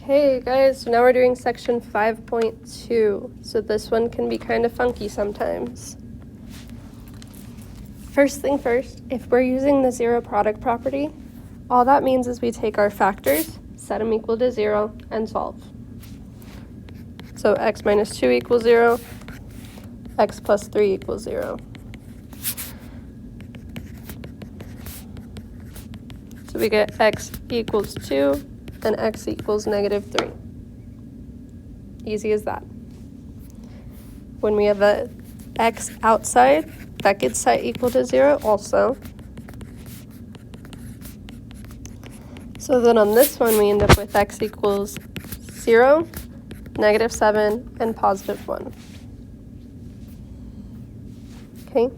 Hey guys, so now we're doing section 5.2. So this one can be kind of funky sometimes. First thing first, if we're using the zero product property, all that means is we take our factors, set them equal to 0, and solve. So x minus 2 equals 0, x plus 3 equals 0. So we get x equals 2 and x equals negative 3. Easy as that. When we have a x outside, that gets set equal to 0 also. So then on this one, we end up with x equals 0, negative 7, and positive 1. Okay.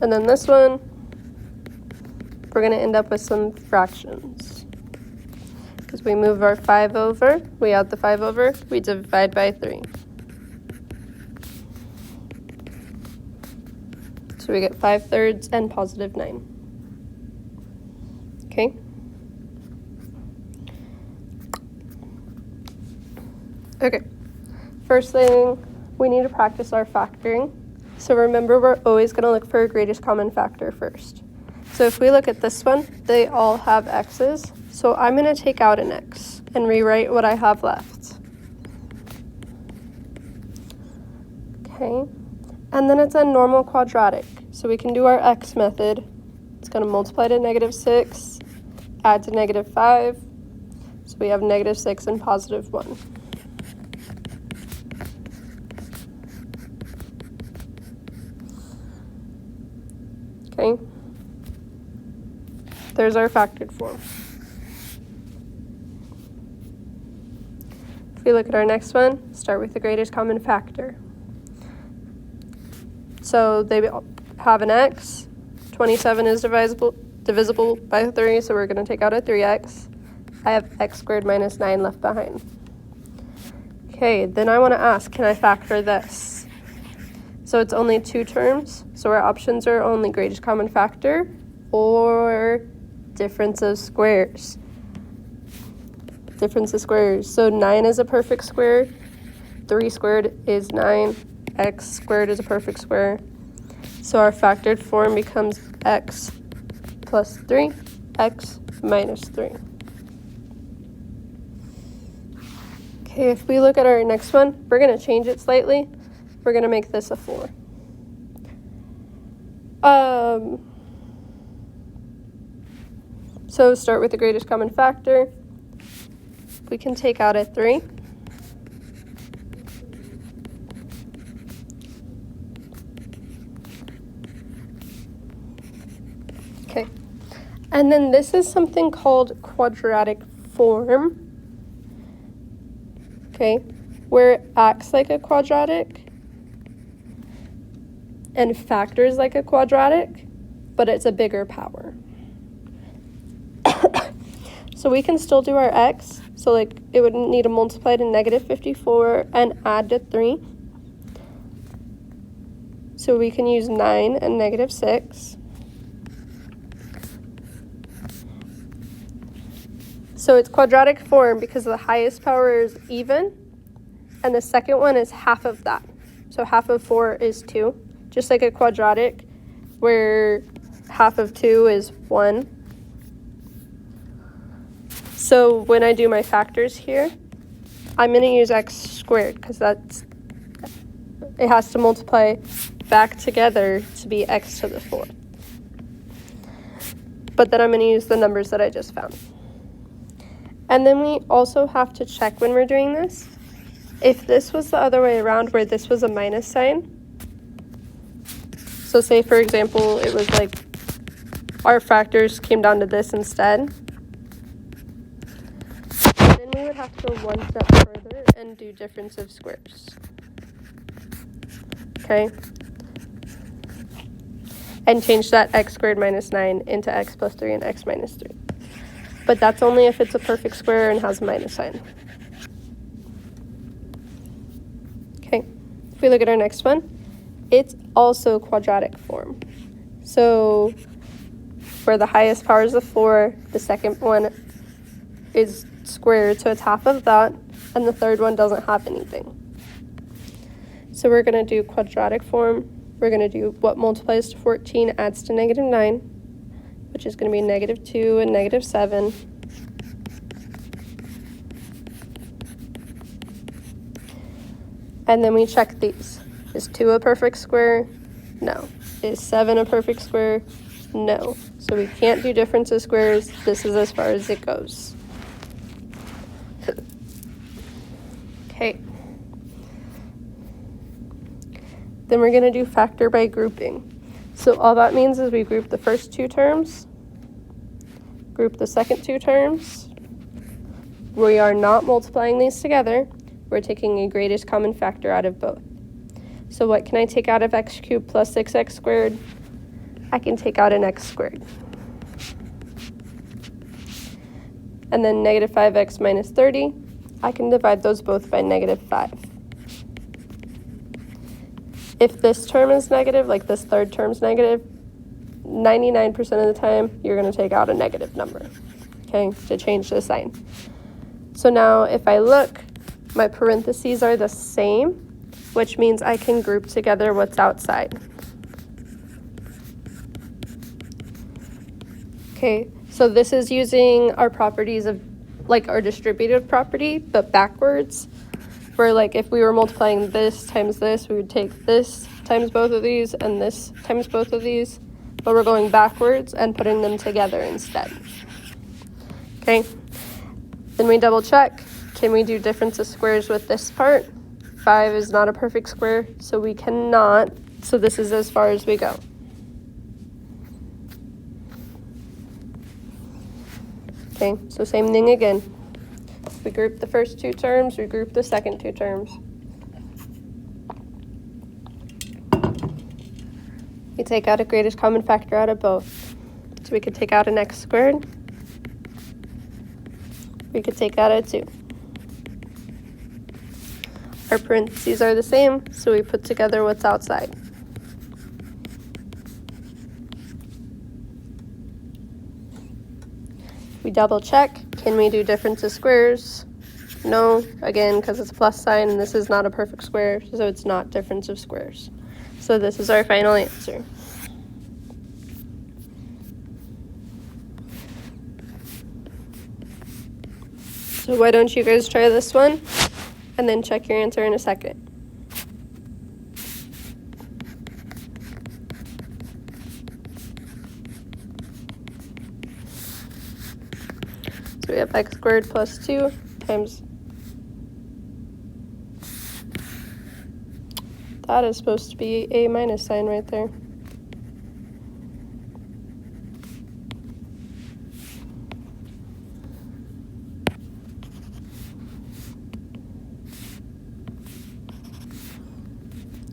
And then this one, we're going to end up with some fractions. Because we move our 5 over, we add the 5 over, we divide by 3. So we get 5/3 and positive 9. Okay? Okay. First thing, we need to practice our factoring. So remember, we're always going to look for a greatest common factor first. So if we look at this one, they all have x's. So I'm going to take out an x and rewrite what I have left. Okay. And then it's a normal quadratic. So we can do our x method. It's going to multiply to negative 6, add to negative 5. So we have negative 6 and positive 1. Okay. There's our factored form. If we look at our next one, start with the greatest common factor. So they have an x. 27 is divisible by 3, so we're going to take out a 3x. I have x squared minus 9 left behind. Okay, then I want to ask, can I factor this? So it's only 2 terms, so our options are only greatest common factor or difference of squares. Difference of squares. So 9 is a perfect square, 3 squared is 9, x squared is a perfect square. So our factored form becomes x plus 3, x minus 3. Okay, if we look at our next one, we're going to change it slightly. We're going to make this a 4. So start with the greatest common factor. We can take out a 3. Okay. And then this is something called quadratic form. Okay. Where it acts like a quadratic and factors like a quadratic, but it's a bigger power. So we can still do our x. So like it would need to multiply to negative 54 and add to 3. So we can use 9 and negative 6. So it's quadratic form because the highest power is even, and the second one is half of that. So half of 4 is 2. Just like a quadratic, where half of 2 is 1. So when I do my factors here, I'm going to use x squared because it has to multiply back together to be x to the 4th. But then I'm going to use the numbers that I just found. And then we also have to check when we're doing this. If this was the other way around, where this was a minus sign, so say, for example, it was like our factors came down to this instead. Then we would have to go one step further and do difference of squares. Okay? And change that x squared minus 9 into x plus 3 and x minus 3. But that's only if it's a perfect square and has a minus sign. Okay, if we look at our next one, it's also quadratic form. So where the highest power is a 4, the second one is squared, so it's half of that, and the third one doesn't have anything. So we're going to do quadratic form. We're going to do what multiplies to 14 adds to negative 9, which is going to be negative 2 and negative 7. And then we check these. Is 2 a perfect square? No. Is 7 a perfect square? No. So we can't do difference of squares. This is as far as it goes. Okay. Then we're going to do factor by grouping. So all that means is we group the first two terms, group the second two terms. We are not multiplying these together. We're taking a greatest common factor out of both. So what can I take out of x cubed plus 6x squared? I can take out an x squared. And then negative 5x minus 30, I can divide those both by negative 5. If this term is negative, like this third term's negative, 99% of the time, you're going to take out a negative number, okay, to change the sign. So now if I look, my parentheses are the same, which means I can group together what's outside. Okay, so this is using our properties of, like our distributive property, but backwards. Where like if we were multiplying this times this, we would take this times both of these and this times both of these, but we're going backwards and putting them together instead. Okay, then we double check. Can we do difference of squares with this part? 5 is not a perfect square, so we cannot. So this is as far as we go. Okay, so same thing again. We group the first two terms, we group the second two terms. We take out a greatest common factor out of both. So we could take out an x squared. We could take out a 2. Our parentheses are the same, so we put together what's outside. We double check. Can we do difference of squares? No, again, because it's a plus sign and this is not a perfect square, so it's not difference of squares. So this is our final answer. So why don't you guys try this one and then check your answer in a second. So we have x squared plus 2 times, that is supposed to be a minus sign right there.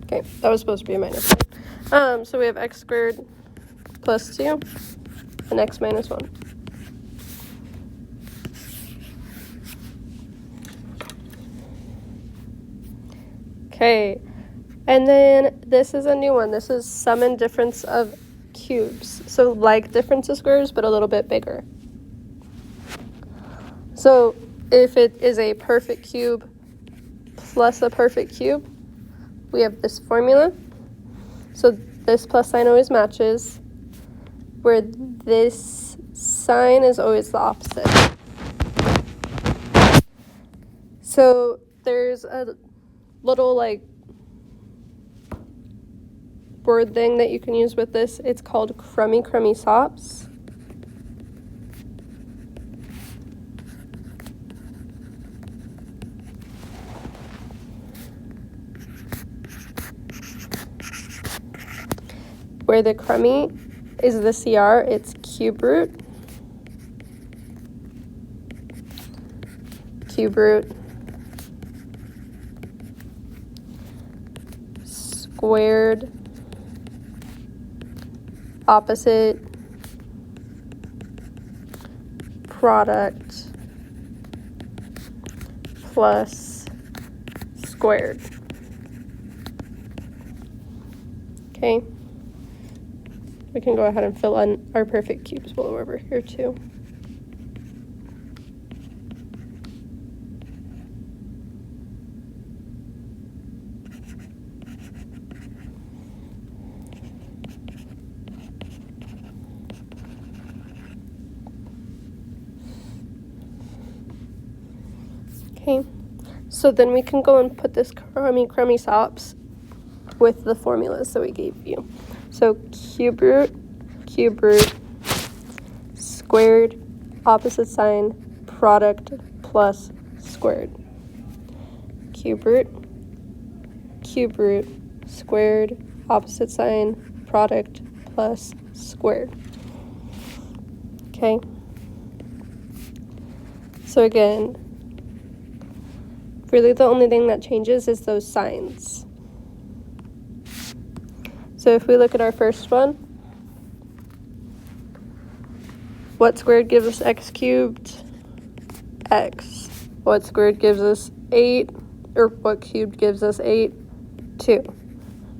Okay, that was supposed to be a minus sign. So we have x squared plus 2 and x minus 1. Okay, and then this is a new one. This is sum and difference of cubes. So like difference of squares, but a little bit bigger. So if it is a perfect cube plus a perfect cube, we have this formula. So this plus sign always matches, where this sign is always the opposite. So there's a little like word thing that you can use with this. It's called crummy sops. Where the crummy is the CR, it's cube root, squared, opposite, product, plus squared. Okay. We can go ahead and fill in our perfect cubes while we're over here too. Okay, so then we can go and put this crummy sops with the formulas that we gave you. So cube root, squared, opposite sign, product, plus squared. Cube root, squared, opposite sign, product, plus squared. Okay. So again, really the only thing that changes is those signs. So if we look at our first one, what squared gives us x cubed? X. What squared gives us 8? Or what cubed gives us 8? 2.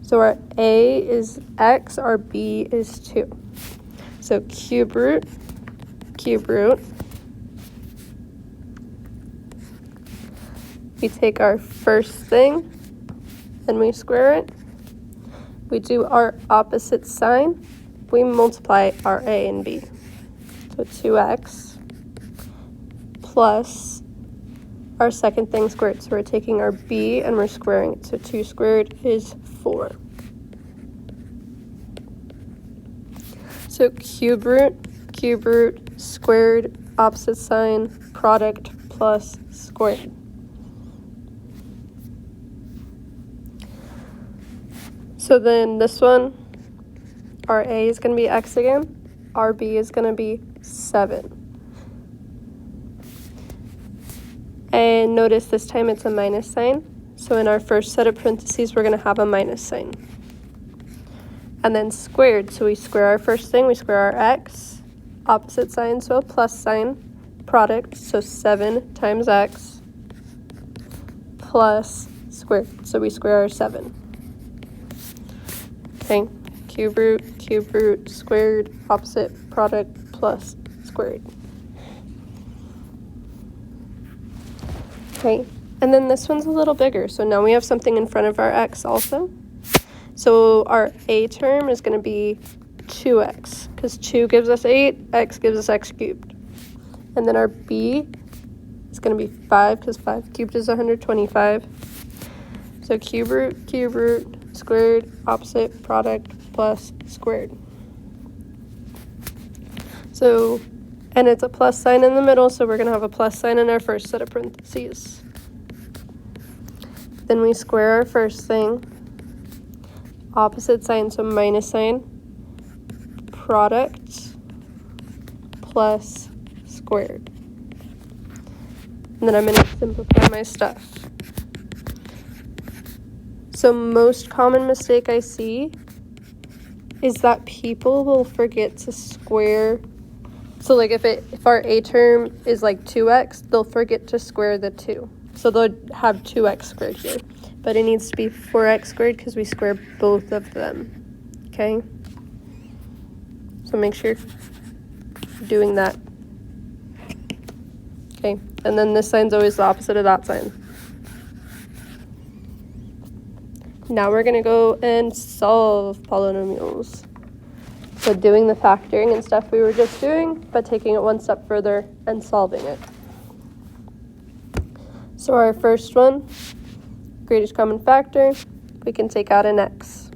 So our a is x, our b is 2. So cube root. We take our first thing and we square it. We do our opposite sign. We multiply our a and b. So 2x plus our second thing squared. So we're taking our b and we're squaring it. So 2 squared is 4. So cube root, squared, opposite sign, product, plus squared. So then this one, our a is going to be x again. Our b is going to be 7. And notice this time it's a minus sign. So in our first set of parentheses, we're going to have a minus sign. And then squared. So we square our first thing, we square our x. Opposite sign, so a plus sign. Product, so 7 times x. Plus squared. So we square our 7. Okay, cube root, squared, opposite, product, plus squared. Okay, and then this one's a little bigger, so now we have something in front of our x also. So our a term is going to be 2x, because 2 gives us 8, x gives us x cubed. And then our b is going to be 5, because 5 cubed is 125. So cube root, squared, opposite, product, plus squared. So, and it's a plus sign in the middle, so we're going to have a plus sign in our first set of parentheses. Then we square our first thing. Opposite sign, so minus sign. Product, plus squared. And then I'm going to simplify my stuff. So most common mistake I see is that people will forget to square. So like if our a term is like 2x, they'll forget to square the 2. So they'll have 2x squared here. But it needs to be 4x squared because we square both of them. Okay? So make sure you're doing that. Okay, and then this sign's always the opposite of that sign. Now we're going to go and solve polynomials. So doing the factoring and stuff we were just doing, but taking it one step further and solving it. So our first one, greatest common factor, we can take out an x.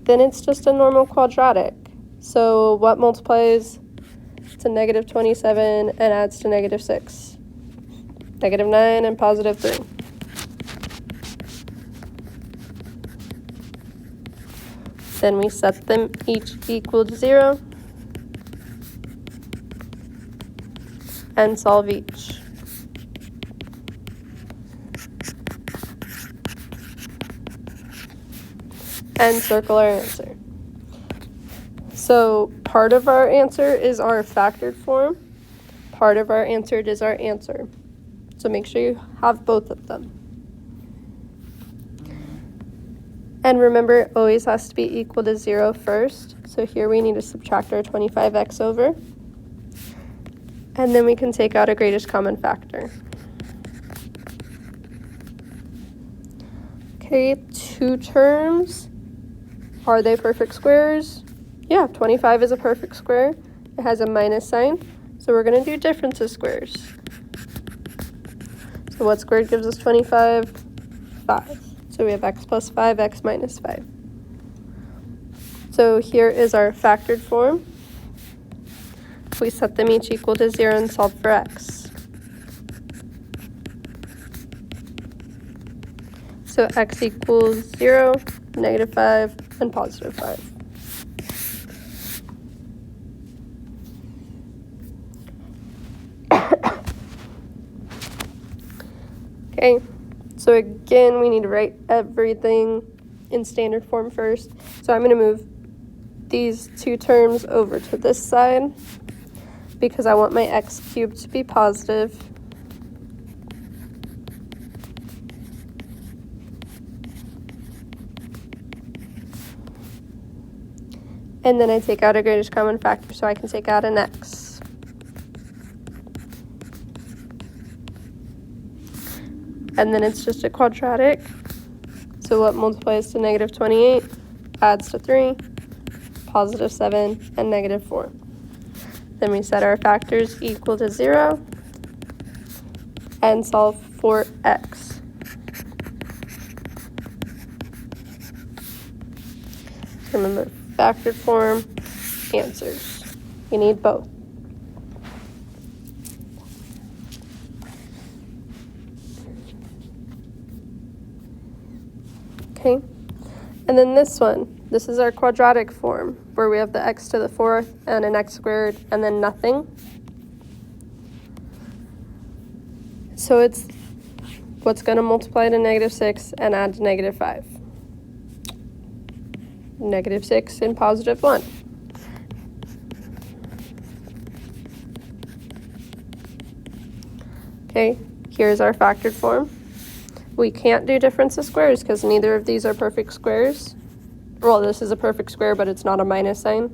Then it's just a normal quadratic. So what multiplies to negative 27 and adds to negative 6? Negative 9 and positive 3. Then we set them each equal to 0 and solve each. And circle our answer. So part of our answer is our factored form. Part of our answer is our answer. So make sure you have both of them. And remember, it always has to be equal to 0 first. So here we need to subtract our 25x over. And then we can take out a greatest common factor. Okay, two terms. Are they perfect squares? Yeah, 25 is a perfect square. It has a minus sign. So we're going to do difference of squares. So what squared gives us 25? 5. So we have x plus 5, x minus 5. So here is our factored form. We set them each equal to 0 and solve for x. So x equals 0, negative 5, and positive 5. Okay, so again, we need to write everything in standard form first. So I'm going to move these two terms over to this side because I want my x cubed to be positive. And then I take out a greatest common factor so I can take out an x. And then it's just a quadratic. So what multiplies to negative 28 adds to 3, positive 7, and negative 4. Then we set our factors equal to 0 and solve for x. Remember, factored form, answers. You need both. Okay, and then this one, this is our quadratic form, where we have the x to the 4th and an x squared and then nothing. So it's what's going to multiply to negative 6 and add to negative 5. Negative 6 and positive 1. Okay, here's our factored form. We can't do difference of squares because neither of these are perfect squares. Well, this is a perfect square, but it's not a minus sign.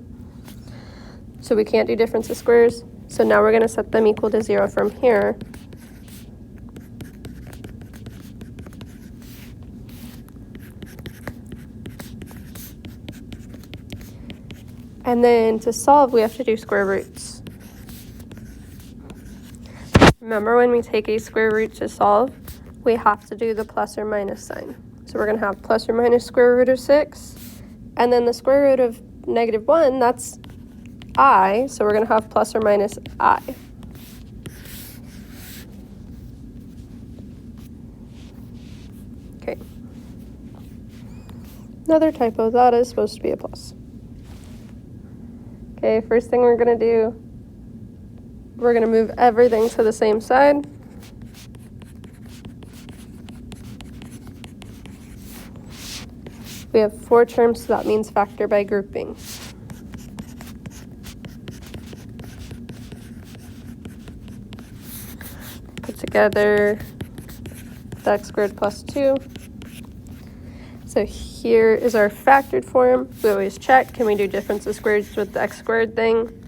So we can't do difference of squares. So now we're going to set them equal to 0 from here. And then to solve, we have to do square roots. Remember, when we take a square root to solve, we have to do the plus or minus sign. So we're going to have plus or minus square root of 6. And then the square root of negative 1, that's I. So we're going to have plus or minus I. Okay. Another typo, that is supposed to be a plus. Okay, first thing we're going to do, we're going to move everything to the same side. We have 4 terms, so that means factor by grouping. Put together the x squared plus 2. So here is our factored form. We always check, can we do difference of squares with the x squared thing?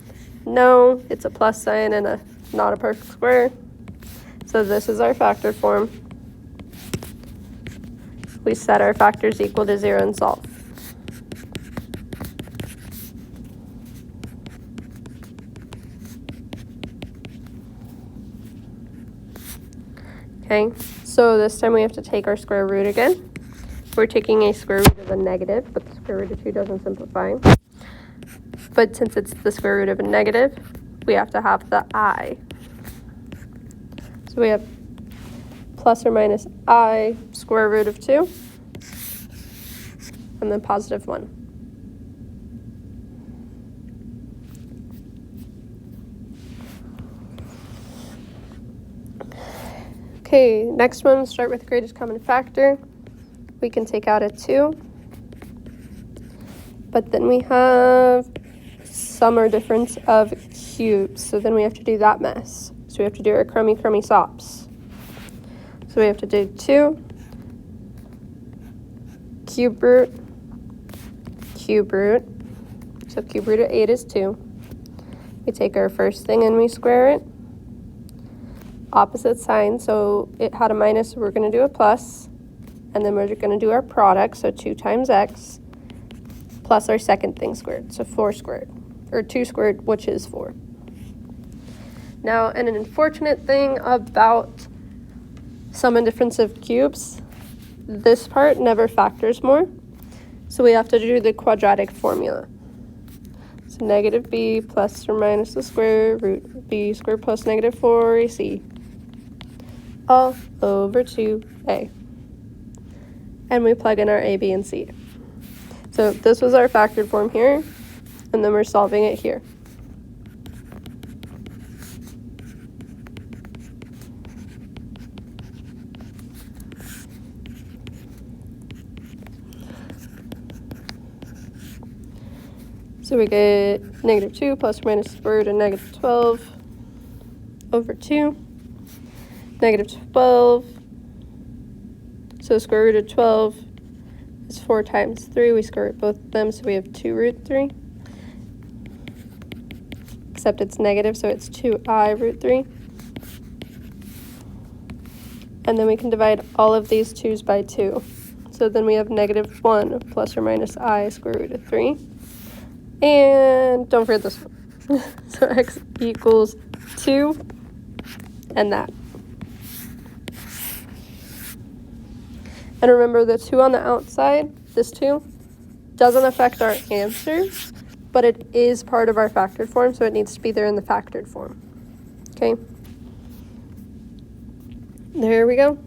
No, it's a plus sign and not a perfect square. So this is our factored form. We set our factors equal to 0 and solve. Okay, so this time we have to take our square root again. We're taking a square root of a negative, but the square root of 2 doesn't simplify. But since it's the square root of a negative, we have to have the I. So we have plus or minus I square root of 2, and then positive 1. Okay, next one, start with greatest common factor. We can take out a 2, but then we have sum or difference of cubes, so then we have to do that mess. So we have to do our crummy sops. So we have to do 2 cube root, cube root. So cube root of 8 is 2. We take our first thing and we square it. Opposite sign, so it had a minus, so we're going to do a plus. And then we're going to do our product, so 2 times x, plus our second thing squared, so 4 squared. Or 2 squared, which is 4. Now, and an unfortunate thing about sum and difference of cubes, this part never factors more. So we have to do the quadratic formula. So negative b plus or minus the square root b squared plus negative 4ac all over 2a. And we plug in our a, b, and c. So this was our factored form here, and then we're solving it here. So we get negative 2 plus or minus the square root of negative 12 over 2. Negative 12. So the square root of 12 is 4 times 3. We square root both of them, so we have 2 root 3. Except it's negative, so it's 2i root 3. And then we can divide all of these 2's by 2. So then we have negative 1 plus or minus I square root of 3. And don't forget this one. So x equals 2 and that. And remember the 2 on the outside, this 2, doesn't affect our answer, but it is part of our factored form, so it needs to be there in the factored form. Okay? There we go.